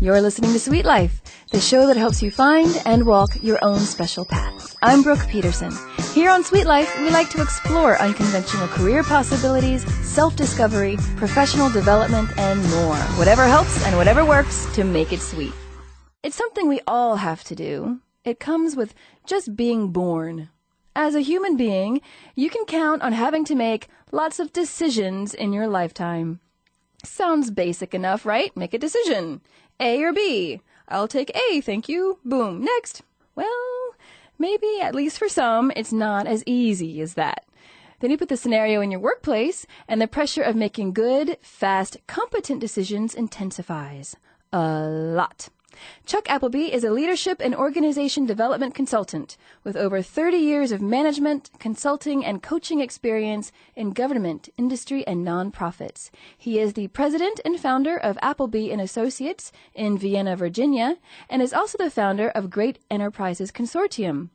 You're listening to Sweet Life, the show that helps you find and walk your own special path. I'm Brooke Peterson. Here on Sweet Life, we like to explore unconventional career possibilities, self-discovery, professional development, and more. Whatever helps and whatever works to make it sweet. It's something we all have to do. It comes with just being born. As a human being, you can count on having to make lots of decisions in your lifetime. Sounds basic enough, right? Make a decision. A or B. I'll take A, thank you. Boom. Next. Well, maybe, at least for some, it's not as easy as that. Then you put the scenario in your workplace, and the pressure of making good, fast, competent decisions intensifies. A lot. Chuck Appleby is a leadership and organization development consultant with over 30 years of management, consulting, and coaching experience in government, industry, and nonprofits. He is the president and founder of Appleby and Associates in Vienna, Virginia, and is also the founder of Great Enterprises Consortium,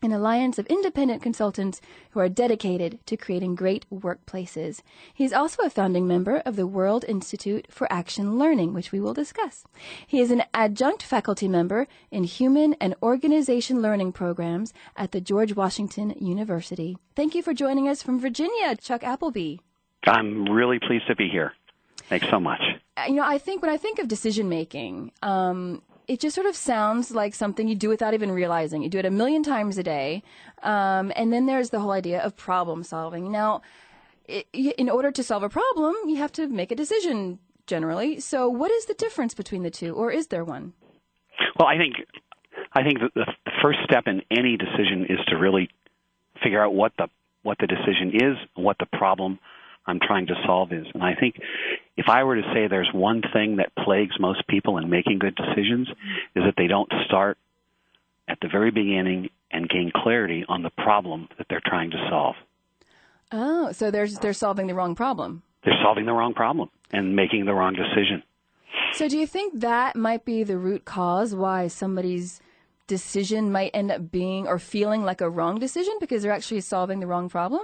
an alliance of independent consultants who are dedicated to creating great workplaces. He's also a founding member of the World Institute for Action Learning, which we will discuss. He is an adjunct faculty member in human and organization learning programs at the George Washington University. Thank you for joining us from Virginia, Chuck Appleby. I'm really pleased to be here. Thanks so much. I think when I think of decision making, it just sort of sounds like something you do without even realizing. You do it a million times a day. And then there's the whole idea of problem solving. Now, in order to solve a problem, you have to make a decision generally. So what is the difference between the two, or is there one? Well, I think that the first step in any decision is to really figure out what the decision is, what the problem I'm trying to solve is. And I think if I were to say there's one thing that plagues most people in making good decisions is that they don't start at the very beginning and gain clarity on the problem that they're trying to solve. Oh, so they're solving the wrong problem. They're solving the wrong problem and making the wrong decision. So do you think that might be the root cause why somebody's decision might end up being or feeling like a wrong decision because they're actually solving the wrong problem?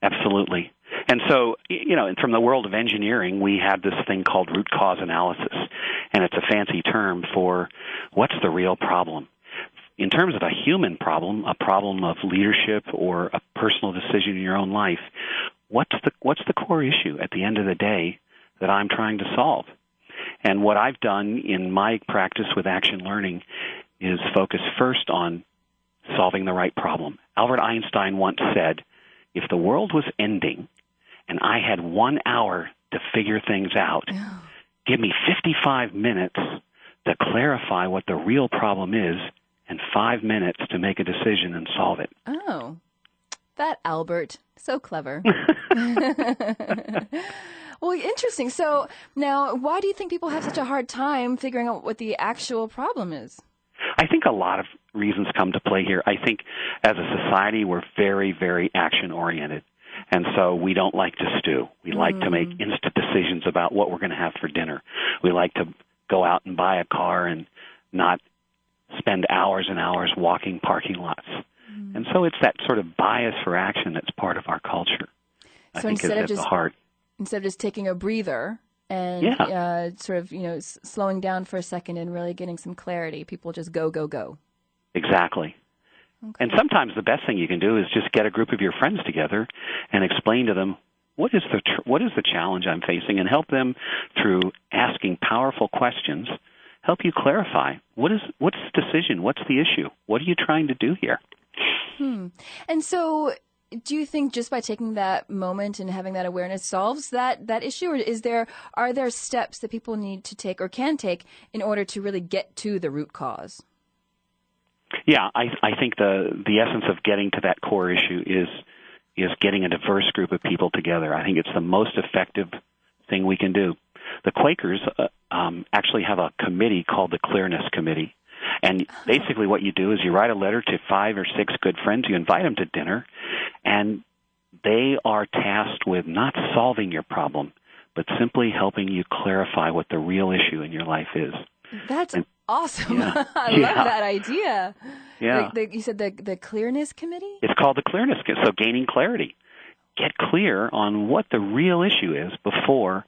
Absolutely. And so, from the world of engineering, we have this thing called root cause analysis, and it's a fancy term for what's the real problem. In terms of a human problem, a problem of leadership or a personal decision in your own life, what's the core issue at the end of the day that I'm trying to solve? And what I've done in my practice with action learning is focus first on solving the right problem. Albert Einstein once said, if the world was ending and I had 1 hour to figure things out, give me 55 minutes to clarify what the real problem is and 5 minutes to make a decision and solve it. Oh, that Albert. So clever. Well, interesting. So now, why do you think people have such a hard time figuring out what the actual problem is? I think a lot of reasons come to play here. I think as a society, we're very, very action-oriented. And so we don't like to stew. We like to make instant decisions about what we're going to have for dinner. We like to go out and buy a car and not spend hours and hours walking parking lots. And so it's that sort of bias for action that's part of our culture. I think is at the heart. Instead of just taking a breather and slowing down for a second and really getting some clarity, people just go, go, go. Exactly. Okay. And sometimes the best thing you can do is just get a group of your friends together and explain to them what is the challenge I'm facing, and help them through asking powerful questions, help you clarify what's the decision, what's the issue, what are you trying to do here? And so do you think just by taking that moment and having that awareness solves that issue, or are there steps that people need to take or can take in order to really get to the root cause? Yeah, I think the essence of getting to that core issue is getting a diverse group of people together. I think it's the most effective thing we can do. The Quakers actually have a committee called the Clearness Committee. And basically what you do is you write a letter to 5 or 6 good friends, you invite them to dinner, and they are tasked with not solving your problem, but simply helping you clarify what the real issue in your life is. That's awesome. Yeah. I love that idea. Yeah. You said the Clearness Committee? It's called the Clearness Committee. So gaining clarity. Get clear on what the real issue is before,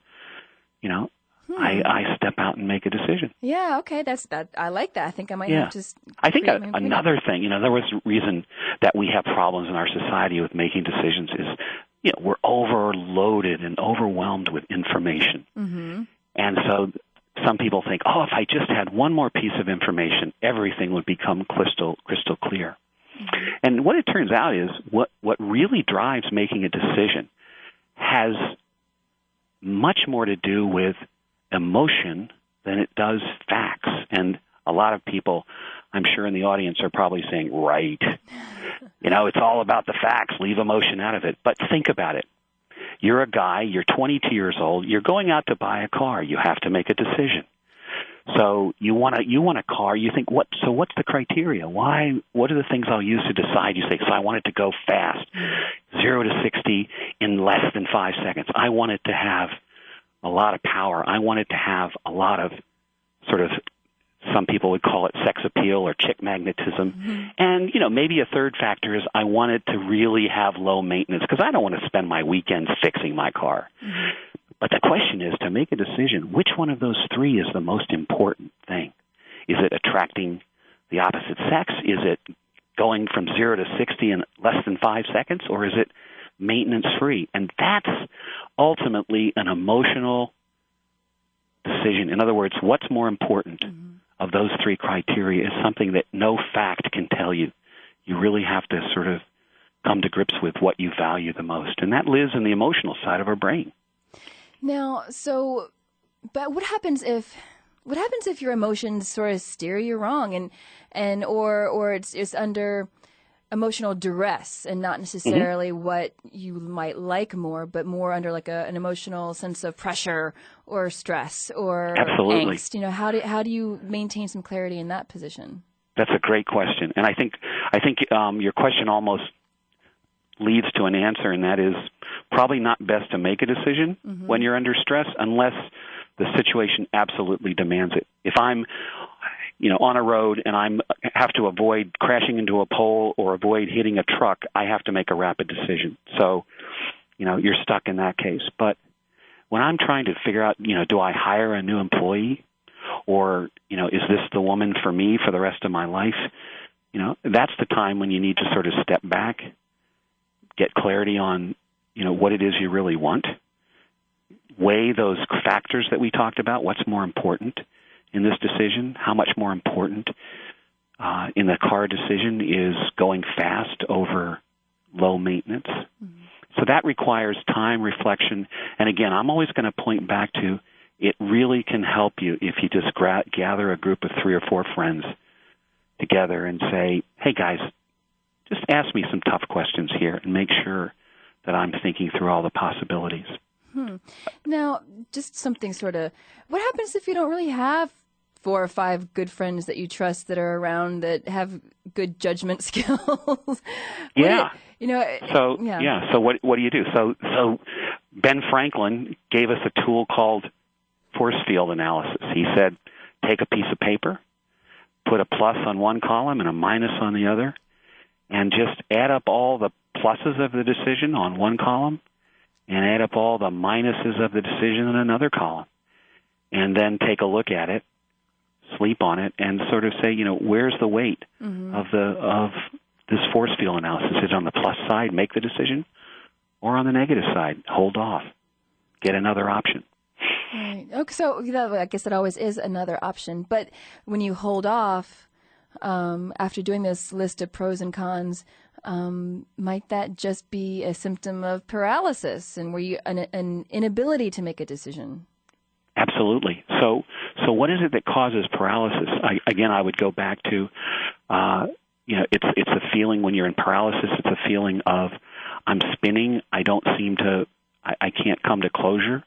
I step out and make a decision. Yeah, okay, that's that. I like that. I think I might have to. I think another thing, there was a reason that we have problems in our society with making decisions is, we're overloaded and overwhelmed with information. Mm-hmm. And so some people think, if I just had one more piece of information, everything would become crystal clear. Mm-hmm. And what it turns out is what really drives making a decision has much more to do with emotion than it does facts. And a lot of people, I'm sure in the audience, are probably saying, right, it's all about the facts, leave emotion out of it. But think about it. You're a guy, you're 22 years old, you're going out to buy a car, you have to make a decision. So you want a car, you think, what's the criteria? What are the things I'll use to decide? You say, so I want it to go fast, 0 to 60 in less than 5 seconds. I want it to have a lot of power. I want it to have a lot of sort of, some people would call it sex appeal or chick magnetism. Mm-hmm. And, maybe a third factor is I want it to really have low maintenance because I don't want to spend my weekends fixing my car. Mm-hmm. But the question is, to make a decision, which one of those three is the most important thing? Is it attracting the opposite sex? Is it going from 0 to 60 in less than 5 seconds? Or is it maintenance-free? And that's ultimately an emotional decision. In other words, what's more important of those three criteria is something that no fact can tell you. You really have to sort of come to grips with what you value the most. And that lives in the emotional side of our brain. Now, but what happens if your emotions sort of steer you wrong or it's under emotional duress and not necessarily what you might like more, but more under like an emotional sense of pressure or stress or Absolutely. Angst. How do you maintain some clarity in that position? That's a great question, and I think your question almost leads to an answer, and that is probably not best to make a decision when you're under stress unless the situation absolutely demands it. If I'm on a road and I have to avoid crashing into a pole or avoid hitting a truck, I have to make a rapid decision. So, you're stuck in that case. But when I'm trying to figure out, do I hire a new employee or, is this the woman for me for the rest of my life? That's the time when you need to sort of step back, get clarity on, what it is you really want, weigh those factors that we talked about, what's more important in this decision, how much more important in the car decision is going fast over low maintenance. Mm-hmm. So that requires time, reflection, and again, I'm always going to point back to it really can help you if you just gather a group of 3 or 4 friends together and say, hey guys, just ask me some tough questions here and make sure that I'm thinking through all the possibilities. Now, just something what happens if you don't really have 4 or 5 good friends that you trust that are around that have good judgment skills? So what do you do? So Ben Franklin gave us a tool called force field analysis. He said, take a piece of paper, put a plus on one column and a minus on the other, and just add up all the pluses of the decision on one column and add up all the minuses of the decision in another column. And then take a look at it, sleep on it, and sort of say, where's the weight of this force field analysis? Is it on the plus side, make the decision, or on the negative side, hold off, get another option? Right. Okay, so I guess that always is another option. But when you hold off, after doing this list of pros and cons, might that just be a symptom of paralysis and an inability to make a decision? Absolutely. So what is it that causes paralysis? I would go back to, it's a feeling when you're in paralysis. It's a feeling of I'm spinning. I can't come to closure.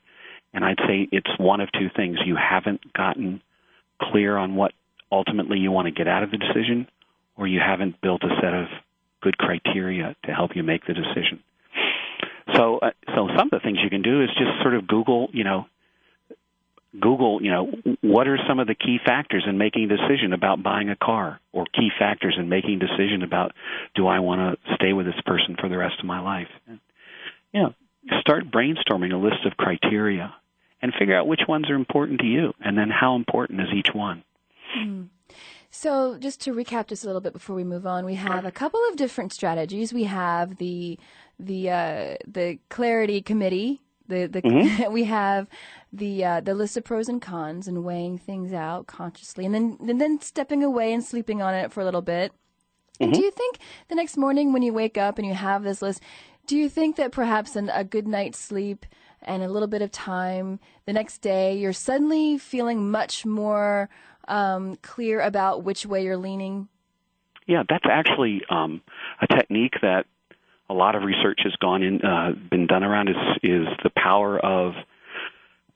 And I'd say it's one of two things. You haven't gotten clear on what ultimately you want to get out of the decision, or you haven't built a set of good criteria to help you make the decision. So some of the things you can do is just sort of Google, what are some of the key factors in making a decision about buying a car, or key factors in making a decision about, do I want to stay with this person for the rest of my life? Start brainstorming a list of criteria and figure out which ones are important to you, and then how important is each one. Mm. So just to recap just a little bit before we move on, we have a couple of different strategies. We have the clarity committee. We have the list of pros and cons and weighing things out consciously, and then stepping away and sleeping on it for a little bit. And do you think the next morning when you wake up and you have this list, do you think that perhaps a good night's sleep and a little bit of time the next day, you're suddenly feeling much more clear about which way you're leaning? Yeah, that's actually a technique that a lot of research has been done around is the power of,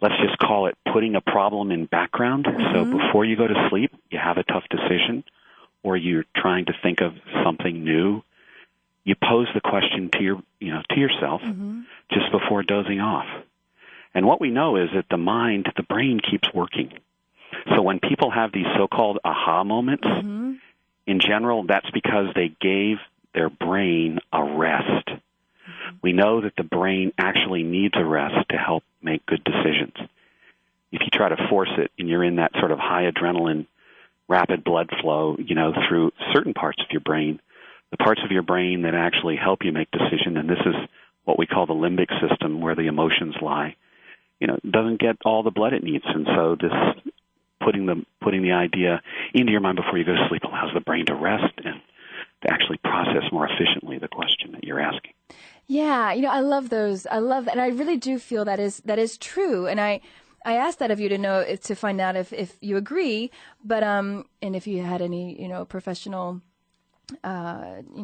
let's just call it, putting a problem in background. So before you go to sleep, you have a tough decision, or you're trying to think of something new. You pose the question to yourself just before dozing off. And what we know is that the brain keeps working. So when people have these so-called aha moments, in general, that's because they gave their brain a rest. We know that the brain actually needs a rest to help make good decisions. If you try to force it and you're in that sort of high adrenaline, rapid blood flow, through certain parts of your brain, the parts of your brain that actually help you make decisions, and this is what we call the limbic system where the emotions lie, doesn't get all the blood it needs. And so this putting the idea into your mind before you go to sleep allows the brain to rest and to actually process more efficiently the question that you're asking. Yeah, I love those. I love that. And I really do feel that is true. And I asked that of you to find out if you agree, but and if you had any, professional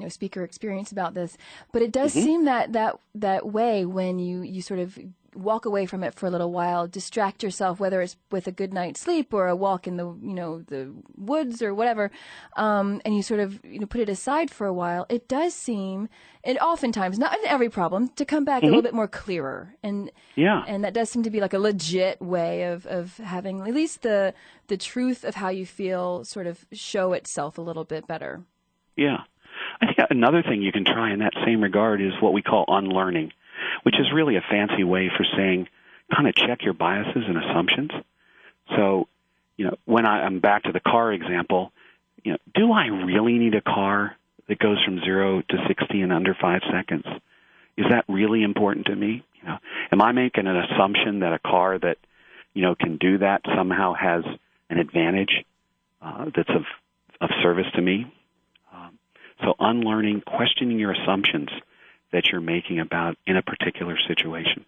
speaker experience about this. But it does seem that way when you sort of walk away from it for a little while, distract yourself, whether it's with a good night's sleep or a walk in the woods or whatever, and you sort of put it aside for a while. It does seem, and oftentimes, not in every problem, to come back a little bit more clearer, and that does seem to be like a legit way of having at least the truth of how you feel sort of show itself a little bit better. Yeah. I think another thing you can try in that same regard is what we call unlearning, which is really a fancy way for saying kind of check your biases and assumptions. So, when I'm back to the car example, do I really need a car that goes from 0 to 60 in under 5 seconds? Is that really important to me? Am I making an assumption that a car that, can do that somehow has an advantage that's of service to me? So unlearning, questioning your assumptions that you're making about in a particular situation.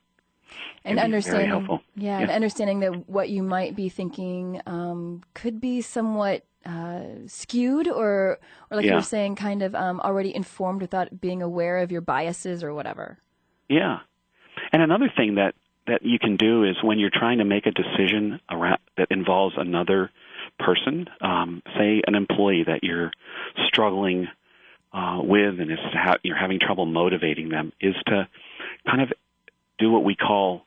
And understanding, very helpful. And understanding that what you might be thinking could be somewhat skewed or like you were saying, kind of already informed without being aware of your biases or whatever. Yeah. And another thing that you can do is when you're trying to make a decision that involves another person, say an employee that you're struggling with and you're having trouble motivating them, is to kind of do what we call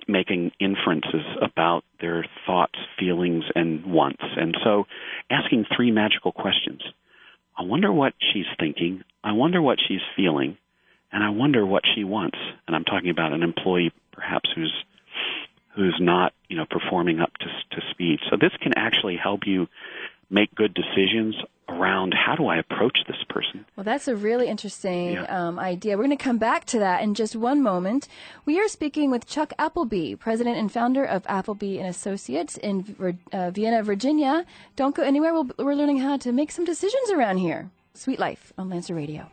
making inferences about their thoughts, feelings, and wants. And so asking 3 magical questions. I wonder what she's thinking, I wonder what she's feeling, and I wonder what she wants. And I'm talking about an employee perhaps who's not, performing up to speed. So this can actually help you make good decisions around how do I approach this person. Well, that's a really interesting idea. We're going to come back to that in just one moment. We are speaking with Chuck Appleby, president and founder of Appleby and Associates in Vienna, Virginia. Don't go anywhere. We're learning how to make some decisions around here. Sweet Life on Lancer Radio.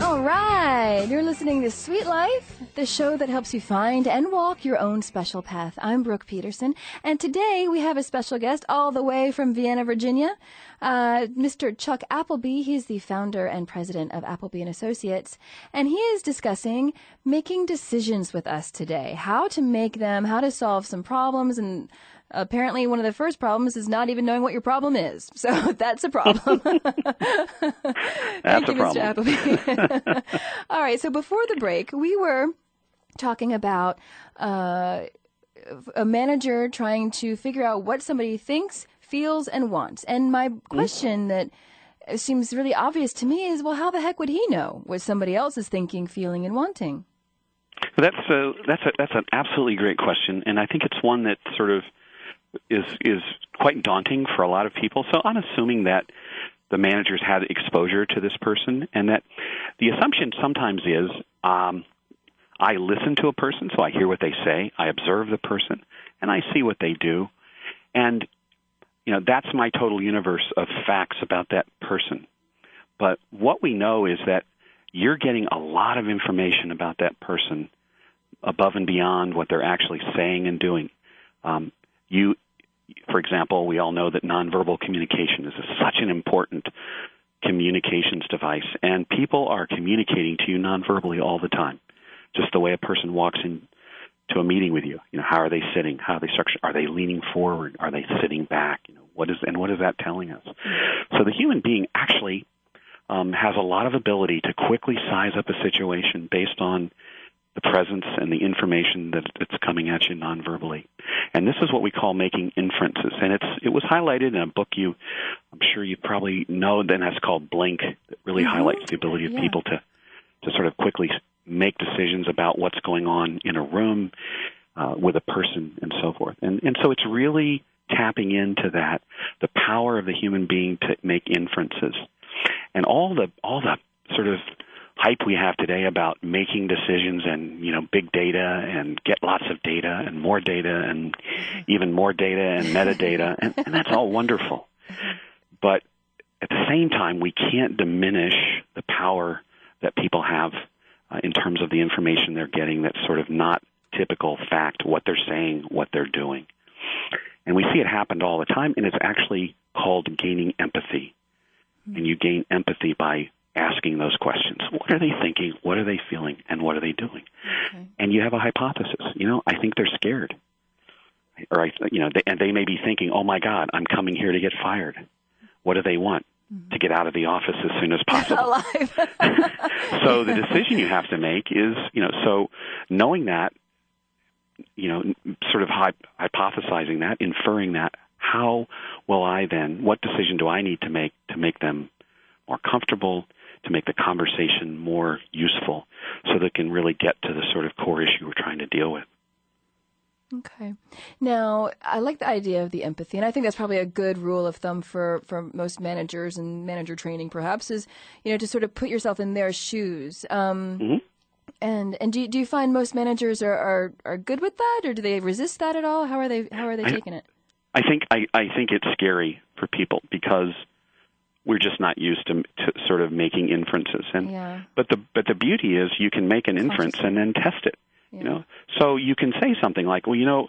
All right, you're listening to Sweet Life, the show that helps you find and walk your own special path. I'm Brooke Peterson, and today we have a special guest all the way from Vienna, Virginia, Mr. Chuck Appleby. He's the founder and president of Appleby and Associates, and he is discussing making decisions with us today, how to make them, how to solve some problems, and apparently one of the first problems is not even knowing what your problem is. So that's a problem. Thank you, Mr. Appleby. All right. So before the break, we were talking about a manager trying to figure out what somebody thinks, feels and wants. And my question that seems really obvious to me is, well, how the heck would he know what somebody else is thinking, feeling, and wanting? That's an absolutely great question, and I think it's one that sort of is quite daunting for a lot of people. So I'm assuming that the managers had exposure to this person, and that the assumption sometimes is I listen to a person, so I hear what they say, I observe the person, and I see what they do, and that's my total universe of facts about that person. But what we know is that you're getting a lot of information about that person above and beyond what they're actually saying and doing. For example, we all know that nonverbal communication is such an important communications device, and people are communicating to you nonverbally all the time. Just the way a person walks into a meeting with you, how are they sitting? How are they structured? Are they leaning forward? Are they sitting back? What is that telling us? So the human being actually has a lot of ability to quickly size up a situation based on the presence and the information that's coming at you nonverbally. And this is what we call making inferences. And it was highlighted in a book I'm sure you probably know, then that's called Blink, that really highlights the ability of people to sort of quickly make decisions about what's going on in a room with a person and so forth. And so it's really tapping into that, the power of the human being to make inferences. And all the sort of hype we have today about making decisions and, big data and get lots of data and even more data and metadata, and that's all wonderful. But at the same time, we can't diminish the power that people have in terms of the information they're getting that's sort of not typical fact, what they're saying, what they're doing. And we see it happen all the time, and it's actually called gaining empathy. And you gain empathy by asking those questions. What are they thinking? What are they feeling? And what are they doing? Okay. And you have a hypothesis. I think they're scared. Or, and they may be thinking, oh, my God, I'm coming here to get fired. What do they want? To get out of the office as soon as possible. Alive. So the decision you have to make is, so knowing that, sort of hypothesizing that, inferring that, how will I then, what decision do I need to make them more comfortable, to make the conversation more useful so they can really get to the sort of core issue we're trying to deal with. Okay. Now, I like the idea of the empathy, and I think that's probably a good rule of thumb for most managers and manager training, perhaps, is, to sort of put yourself in their shoes. And do you find most managers are good with that, or do they resist that at all? How are they taking it? I think it's scary for people because we're just not used to sort of making inferences. But the beauty is you can make an inference and then test it. Yeah. So you can say something like, well,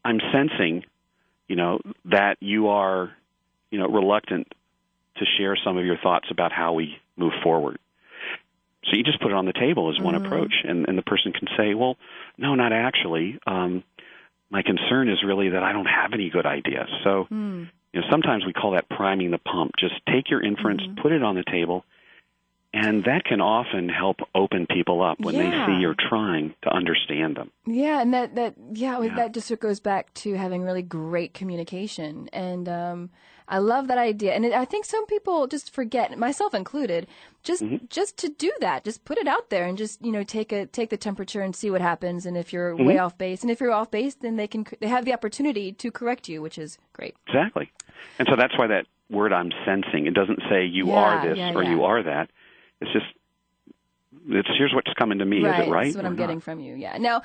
I'm sensing, that you are, reluctant to share some of your thoughts about how we move forward. So you just put it on the table as one approach, and the person can say, well, no, not actually. My concern is really that I don't have any good ideas. So, sometimes we call that priming the pump. Just take your inference, put it on the table, and that can often help open people up when they see you're trying to understand them. Yeah, and that just goes back to having really great communication. And I love that idea. And I think some people just forget, myself included, just to do that. Just put it out there and just, take the temperature and see what happens. And if you're way off base, and if you're off base, then they have the opportunity to correct you, which is great. Exactly. And so that's why that word I'm sensing, it doesn't say you are this or you are that. It's just, here's what's coming to me. Right, is it right? That's what I'm getting from you. Yeah. Now,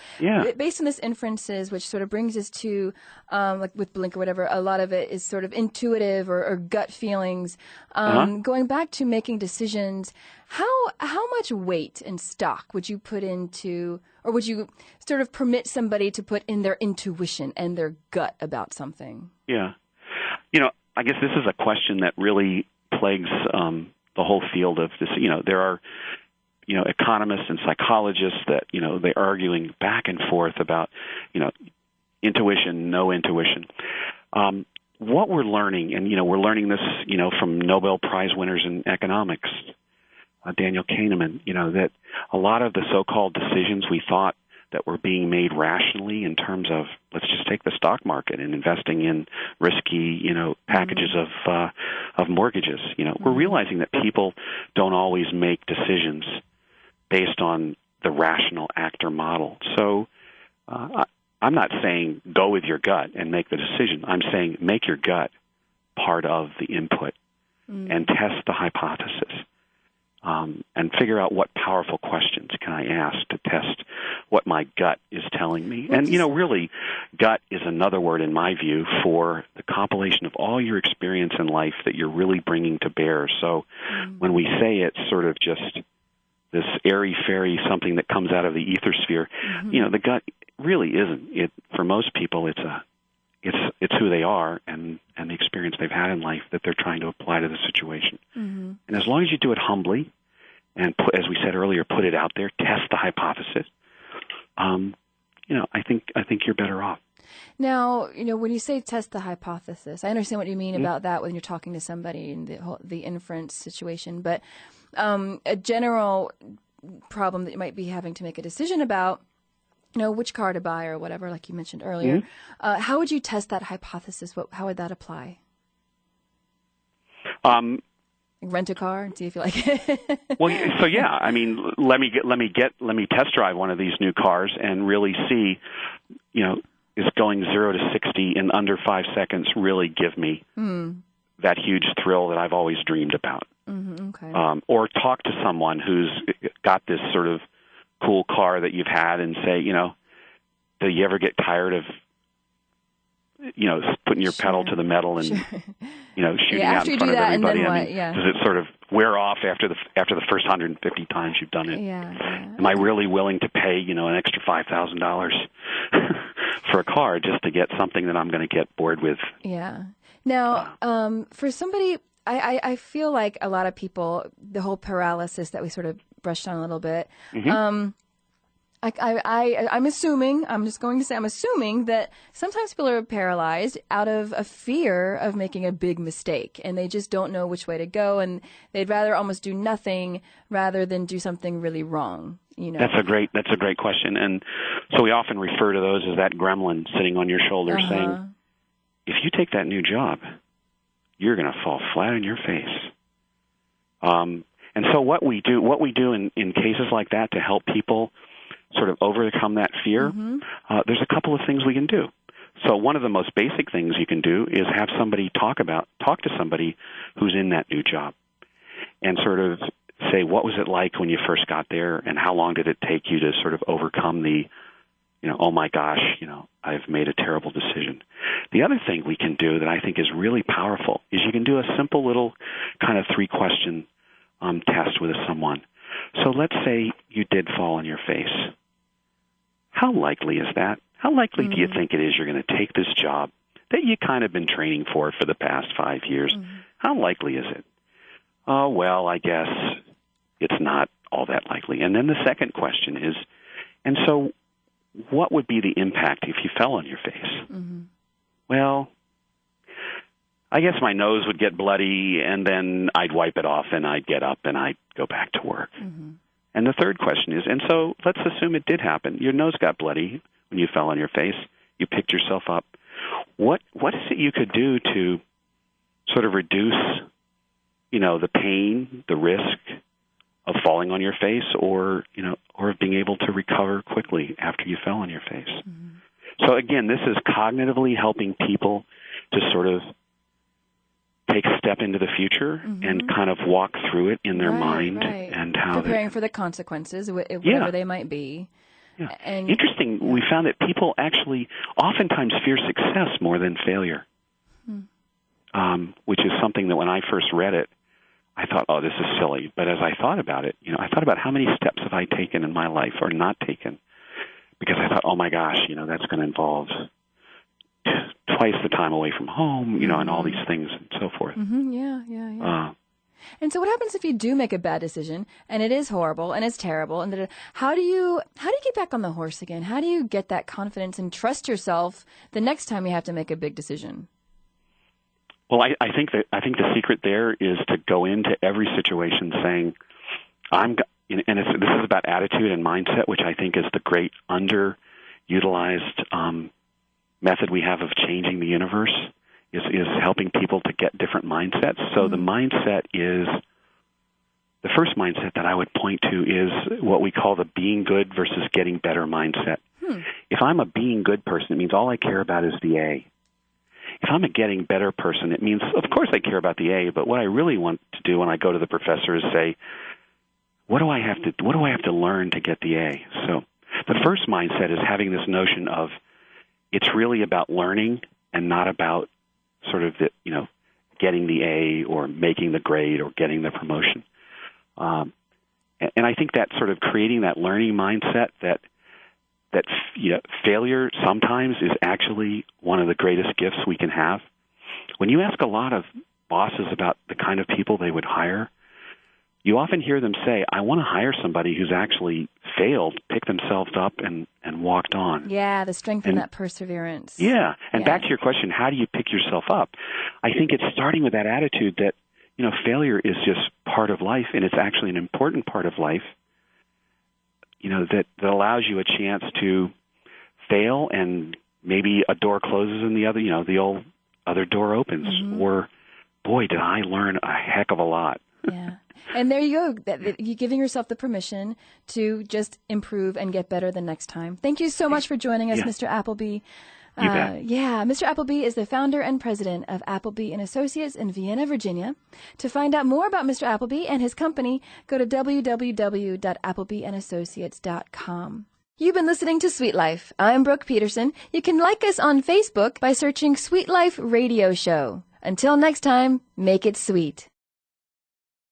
based on this inferences, which sort of brings us to, like with Blink or whatever, a lot of it is sort of intuitive or gut feelings. Going back to making decisions, how much weight and stock would you put into, or would you sort of permit somebody to put in their intuition and their gut about something? Yeah. I guess this is a question that really plagues the whole field of this. There are economists and psychologists that they're arguing back and forth about intuition, no intuition. What we're learning, and we're learning this from Nobel Prize winners in economics, Daniel Kahneman, that a lot of the so-called decisions we thought that were being made rationally in terms of let's just take the stock market and investing in risky, packages of mortgages. We're realizing that people don't always make decisions based on the rational actor model. So I'm not saying go with your gut and make the decision. I'm saying make your gut part of the input and test the hypothesis. And figure out what powerful questions can I ask to test what my gut is telling me. And, really, gut is another word, in my view, for the compilation of all your experience in life that you're really bringing to bear. So when we say it's sort of just this airy-fairy something that comes out of the ether sphere, the gut really isn't. For most people, it's who they are and the experience they've had in life that they're trying to apply to the situation. And as long as you do it humbly and, as we said earlier, put it out there, test the hypothesis, I think you're better off. Now, when you say test the hypothesis, I understand what you mean about that when you're talking to somebody in the inference situation. But a general problem that you might be having to make a decision about, which car to buy or whatever, like you mentioned earlier, how would you test that hypothesis? How would that apply? Rent a car and see if you like it. Well, so yeah, I mean, let me test drive one of these new cars and really see, is going 0 to 60 in under 5 seconds really give me that huge thrill that I've always dreamed about? Okay. Or talk to someone who's got this sort of cool car that you've had and say, do you ever get tired of, putting your pedal to the metal and, shooting out in front of everybody? Does it sort of wear off after the first 150 times you've done it? Am I really willing to pay, an extra $5,000 for a car just to get something that I'm going to get bored with? Yeah. Now, for somebody, I feel like a lot of people, the whole paralysis that we sort of brushed on a little bit, I'm assuming that sometimes people are paralyzed out of a fear of making a big mistake, and they just don't know which way to go, and they'd rather almost do nothing rather than do something really wrong. That's a great question, and so we often refer to those as that gremlin sitting on your shoulder saying, if you take that new job, you're going to fall flat on your face. And so what we do in cases like that to help people sort of overcome that fear, there's a couple of things we can do. So one of the most basic things you can do is have somebody talk to somebody who's in that new job and sort of say, what was it like when you first got there, and how long did it take you to sort of overcome the, oh my gosh, I've made a terrible decision. The other thing we can do that I think is really powerful is you can do a simple little kind of 3-question test with someone. So let's say you did fall on your face. How likely is that? How likely do you think it is you're going to take this job that you kind of been training for the past 5 years? How likely is it? Oh, well, I guess it's not all that likely. And then the second question is, and so what would be the impact if you fell on your face? Well, I guess my nose would get bloody, and then I'd wipe it off, and I'd get up, and I'd go back to work. And the third question is, and so let's assume it did happen. Your nose got bloody when you fell on your face. You picked yourself up. What is it you could do to sort of reduce, the pain, the risk of falling on your face, or of being able to recover quickly after you fell on your face? So again, this is cognitively helping people to sort of take a step into the future and kind of walk through it in their mind and how preparing for the consequences, whatever they might be. And interesting, we found that people actually oftentimes fear success more than failure, which is something that when I first read it, I thought, oh, this is silly. But as I thought about it, I thought about how many steps have I taken in my life or not taken, because I thought, oh my gosh, that's going to involve twice the time away from home, and all these things and so forth. And so what happens if you do make a bad decision and it is horrible and it's terrible? And how do you get back on the horse again? How do you get that confidence and trust yourself the next time you have to make a big decision? Well, I think the secret there is to go into every situation saying, this is about attitude and mindset, which I think is the great underutilized method we have of changing the universe is helping people to get different mindsets. So the mindset is, the first mindset that I would point to is what we call the being good versus getting better mindset. If I'm a being good person, it means all I care about is the A. If I'm a getting better person, it means, of course I care about the A, but what I really want to do when I go to the professor is say, what do I have to learn to get the A? So the first mindset is having this notion of it's really about learning and not about sort of getting the A or making the grade or getting the promotion. And I think that sort of creating that learning mindset that failure sometimes is actually one of the greatest gifts we can have. When you ask a lot of bosses about the kind of people they would hire, you often hear them say, I want to hire somebody who's actually failed, picked themselves up, and walked on. Yeah, the strength and that perseverance. Yeah, and back to your question, how do you pick yourself up? I think it's starting with that attitude that, failure is just part of life, and it's actually an important part of life, that allows you a chance to fail, and maybe a door closes and the old other door opens. Or, boy, did I learn a heck of a lot. Yeah. And there you go. You're giving yourself the permission to just improve and get better the next time. Thank you so much for joining us, Mr. Appleby. You bet. Mr. Appleby is the founder and president of Appleby & Associates in Vienna, Virginia. To find out more about Mr. Appleby and his company, go to www.applebyandAssociates.com. You've been listening to Sweet Life. I'm Brooke Peterson. You can like us on Facebook by searching Sweet Life Radio Show. Until next time, make it sweet.